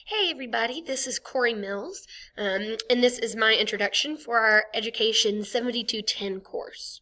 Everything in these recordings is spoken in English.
Hey everybody, this is Corey Mills, and this is my introduction for our Education 7210 course.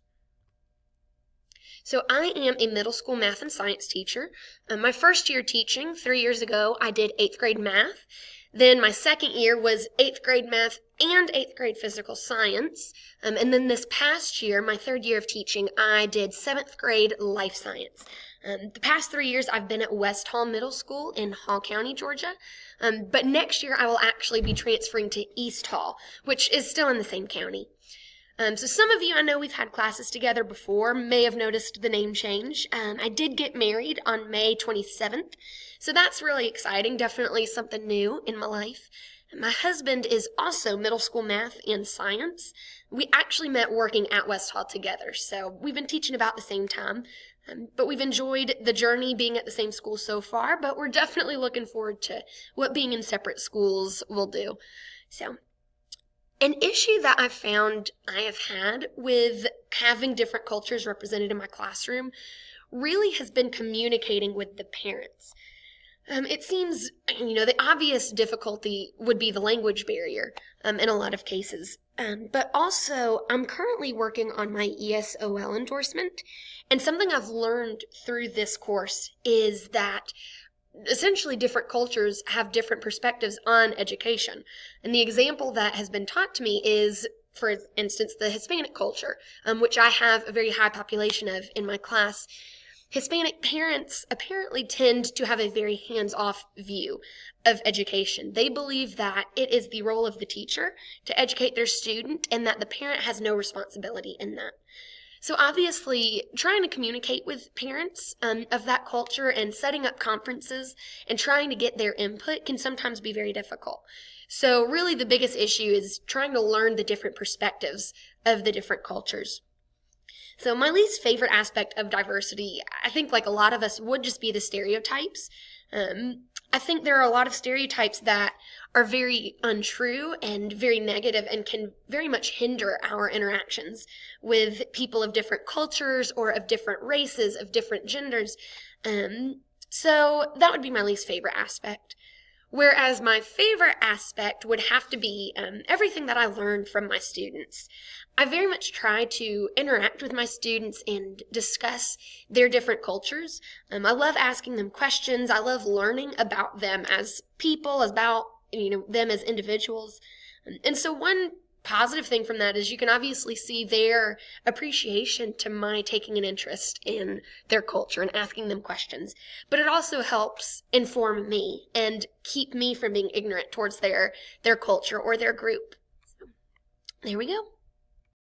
So I am a middle school math and science teacher. My first year teaching, 3 years ago, I did 8th grade math. Then my second year was 8th grade math and 8th grade physical science. And then this past year, my third year of teaching, I did 7th grade life science. The past 3 years, I've been at West Hall Middle School in Hall County, Georgia. But next year, I will actually be transferring to East Hall, which is still in the same county. So some of you, I know we've had classes together before, may have noticed the name change. I did get married on May 27th, so that's really exciting, definitely something new in my life. My husband is also middle school math and science. We actually met working at West Hall together, so we've been teaching about the same time. But we've enjoyed the journey being at the same school so far, but we're definitely looking forward to what being in separate schools will do. So, an issue that I've found I have had with having different cultures represented in my classroom really has been communicating with the parents. It seems, the obvious difficulty would be the language barrier in a lot of cases. But also, I'm currently working on my ESOL endorsement, and something I've learned through this course is that essentially different cultures have different perspectives on education. And the example that has been taught to me is, for instance, the Hispanic culture, which I have a very high population of in my class. Hispanic parents apparently tend to have a very hands-off view of education. They believe that it is the role of the teacher to educate their student and that the parent has no responsibility in that. So obviously, trying to communicate with parents of that culture and setting up conferences and trying to get their input can sometimes be very difficult. So really the biggest issue is trying to learn the different perspectives of the different cultures. So my least favorite aspect of diversity, I think like a lot of us, would just be the stereotypes. I think there are a lot of stereotypes that are very untrue and very negative and can very much hinder our interactions with people of different cultures or of different races, of different genders. So that would be my least favorite aspect. Whereas my favorite aspect would have to be everything that I learned from my students. I very much try to interact with my students and discuss their different cultures. I love asking them questions. I love learning about them as people, about them as individuals. And so one positive thing from that is you can obviously see their appreciation to my taking an interest in their culture and asking them questions. But it also helps inform me and keep me from being ignorant towards their culture or their group. So, there we go.